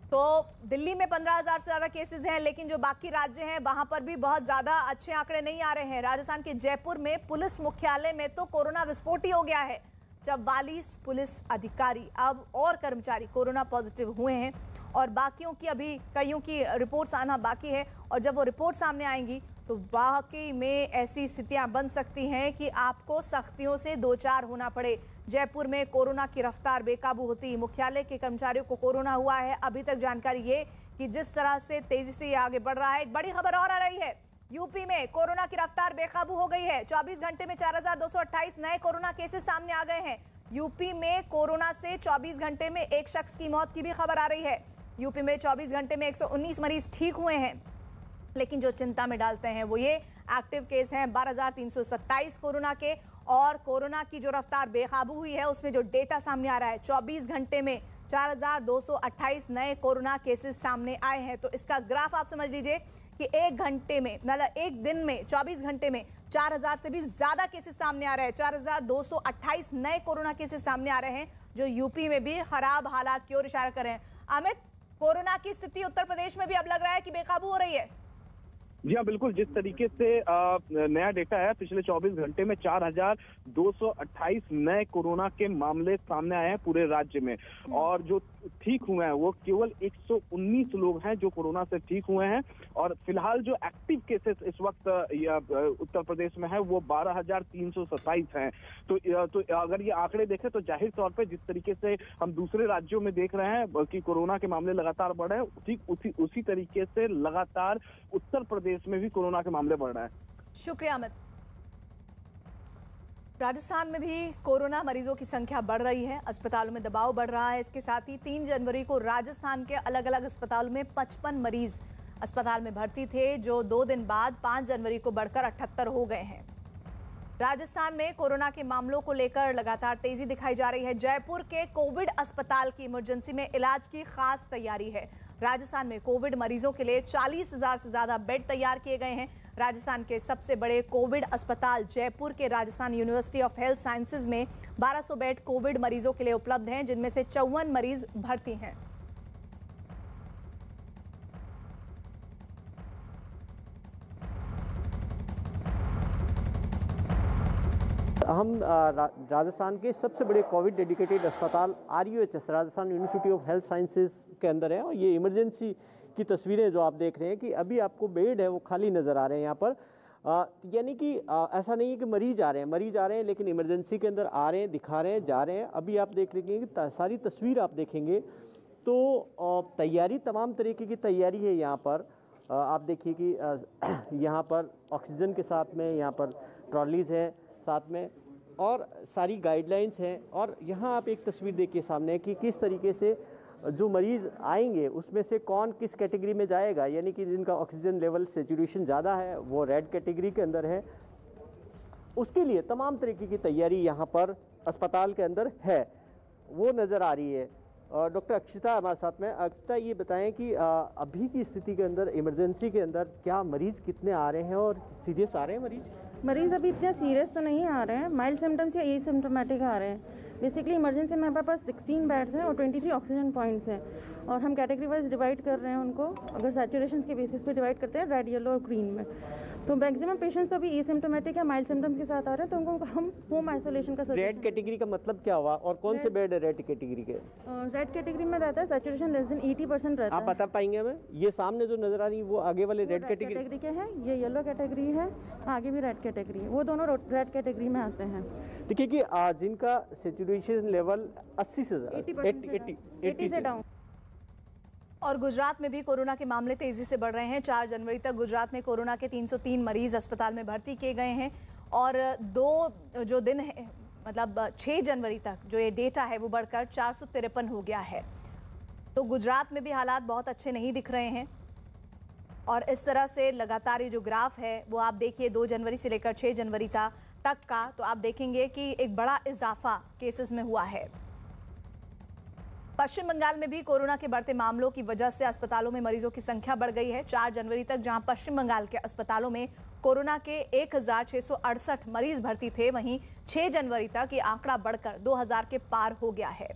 A: तो दिल्ली में 15,000 से ज्यादा केसेस हैं, लेकिन जो बाकी राज्य हैं वहां पर भी बहुत ज्यादा अच्छे आंकड़े नहीं आ रहे हैं। राजस्थान के जयपुर में पुलिस मुख्यालय में तो कोरोना विस्फोट ही हो गया है। 44 पुलिस अधिकारी अब और कर्मचारी कोरोना पॉजिटिव हुए हैं और बाकियों की अभी कईयों की रिपोर्ट्स आना बाकी है। और जब वो रिपोर्ट सामने आएंगी तो वाकई में ऐसी स्थितियां बन सकती हैं कि आपको सख्तियों से दो चार होना पड़े। जयपुर में कोरोना की रफ्तार बेकाबू होती, मुख्यालय के कर्मचारियों को कोरोना हुआ है। अभी तक जानकारी ये कि जिस तरह से तेजी से ये आगे बढ़ रहा है। एक बड़ी खबर और आ रही है, यूपी में कोरोना की रफ्तार बेकाबू हो गई है। 24 घंटे में 4,228 नए कोरोना केसेस सामने आ गए हैं। यूपी में कोरोना से 24 घंटे में एक शख्स की मौत की भी खबर आ रही है। यूपी में 24 घंटे में 119 मरीज ठीक हुए हैं, लेकिन जो चिंता में डालते हैं वो ये एक्टिव केस हैं 12,327 कोरोना के। और कोरोना की जो रफ्तार बेकाबू हुई है उसमें जो डेटा सामने आ रहा है, 24 घंटे में 4,228 नए कोरोना केसेस सामने आए हैं। तो इसका ग्राफ आप समझ लीजिए कि एक घंटे में, मतलब एक दिन में 24 घंटे में 4,000 से भी ज्यादा केसेस सामने आ रहे हैं। 4,228 नए कोरोना केसेस सामने आ रहे हैं, जो यूपी में भी खराब हालात की ओर इशारा कर रहे हैं। अमित, कोरोना की स्थिति उत्तर प्रदेश में भी अब लग रहा है कि बेकाबू हो रही है।
V: जी हाँ, बिल्कुल। जिस तरीके से नया डेटा है, पिछले 24 घंटे में 4,228 नए कोरोना के मामले सामने आए हैं पूरे राज्य में, और जो ठीक हुए हैं वो केवल 119 लोग हैं जो कोरोना से ठीक हुए हैं। और फिलहाल जो एक्टिव केसेस इस वक्त उत्तर प्रदेश में है वो 12,327 हैं। तो अगर ये आंकड़े देखें तो जाहिर तौर पे जिस तरीके से हम दूसरे राज्यों में देख रहे हैं कि कोरोना के मामले लगातार बढ़ रहे हैं, ठीक उसी तरीके से लगातार उत्तर प्रदेश में भी कोरोना के मामले बढ़ रहे हैं।
A: शुक्रिया अमित। राजस्थान में भी कोरोना मरीजों की संख्या बढ़ रही है, अस्पतालों में दबाव बढ़ रहा है। इसके साथ ही 3 जनवरी को राजस्थान के अलग अलग अस्पतालों में 55 मरीज अस्पताल में भर्ती थे, जो 2 दिन बाद 5 जनवरी को बढ़कर 78 हो गए हैं। राजस्थान में कोरोना के मामलों को लेकर लगातार तेजी दिखाई जा रही है। जयपुर के कोविड अस्पताल की इमरजेंसी में इलाज की खास तैयारी है। राजस्थान में कोविड मरीजों के लिए 40,000 से ज्यादा बेड तैयार किए गए हैं। राजस्थान के सबसे बड़े कोविड अस्पताल जयपुर के Rajasthan university of health sciences में 1200 बेड कोविड मरीजों के लिए उपलब्ध हैं, जिनमें से 54 मरीज भर्ती हैं।
B: हम राजस्थान के सबसे बड़े कोविड डेडिकेटेड अस्पताल RUHS Rajasthan university of health sciences के अंदर है, और ये इमरजेंसी की तस्वीरें जो आप देख रहे हैं कि अभी आपको बेड है वो खाली नज़र आ रहे हैं यहाँ पर। यानी कि ऐसा नहीं है कि मरीज आ रहे हैं लेकिन इमरजेंसी के अंदर आ रहे हैं, दिखा रहे हैं, जा रहे हैं। अभी आप देख लेंगे कि सारी तस्वीर आप देखेंगे तो तैयारी, तमाम तरीके की तैयारी है यहाँ पर। आप देखिए कि यहाँ पर ऑक्सीजन के साथ में यहाँ पर ट्रॉलीज है साथ में, और सारी गाइडलाइंस हैं। और यहाँ आप एक तस्वीर देखिए सामने कि किस तरीके से जो मरीज़ आएंगे उसमें से कौन किस कैटेगरी में जाएगा, यानी कि जिनका ऑक्सीजन लेवल सैचुरेशन ज़्यादा है वो रेड कैटेगरी के अंदर है। उसके लिए तमाम तरीके की तैयारी यहाँ पर अस्पताल के अंदर है, वो नज़र आ रही है। डॉक्टर अक्षिता हमारे साथ में। अक्षिता, ये बताएं कि अभी की स्थिति के अंदर इमरजेंसी के अंदर क्या मरीज़ कितने आ रहे हैं और सीरियस आ रहे हैं
C: मरीज़ अभी इतने सीरियस तो नहीं आ रहे हैं, माइल्ड सिम्टम्स या एसिम्टोमेटिक आ रहे हैं। बेसिकली इमरजेंसी में हमारे पास 16 बेड्स हैं और 23 ऑक्सीजन पॉइंट्स हैं, और हम कैटेगरी वाइज डिवाइड कर रहे हैं उनको। अगर सैचुरेशन के बेसिस पे डिवाइड करते हैं रेड, येलो और ग्रीन में, तो मैक्सिमम पेशेंट्स तो अभी एसिम्टोमेटिक या माइल्ड सिम्टम्स के साथ आ रहे हैं, तो उनको हम होम आइसोलेशन का।
B: रेड कैटेगरी का मतलब क्या हुआ, और कौन से बेड है रेड कैटेगरी के?
C: रेड कैटेगरी में रहता है सैचुरेशन लेस देन 80% रहता है।
B: आप बता पाएंगे हमें? ये सामने जो नजर आ रही है वो आगे वाले रेड
C: कैटेगरी के हैं, ये येलो कैटेगरी है, आगे भी रेड कैटेगरी है, वो दोनों रेड कैटेगरी में आते हैं।
B: देखिए कि जिनका सैचुरेशन लेवल 80 से
C: 80 से डाउन।
A: और गुजरात में भी कोरोना के मामले तेजी से बढ़ रहे हैं। 4 जनवरी तक गुजरात में कोरोना के 303 मरीज अस्पताल में भर्ती किए गए हैं, और 2 जो दिन है, मतलब 6 जनवरी तक जो ये डेटा है वो बढ़कर 453 हो गया है। तो गुजरात में भी हालात बहुत अच्छे नहीं दिख रहे हैं, और इस तरह से लगातार ये जो ग्राफ है वो आप देखिए 2 जनवरी से लेकर 6 जनवरी तक का, तो आप देखेंगे कि एक बड़ा इजाफा केसेस में हुआ है। पश्चिम बंगाल में भी कोरोना के बढ़ते मामलों की वजह से अस्पतालों में मरीजों की संख्या बढ़ गई है। 4 जनवरी तक जहां पश्चिम बंगाल के अस्पतालों में कोरोना के 1668 मरीज भर्ती थे, वहीं 6 जनवरी तक ये आंकड़ा बढ़कर 2000 के पार हो गया है।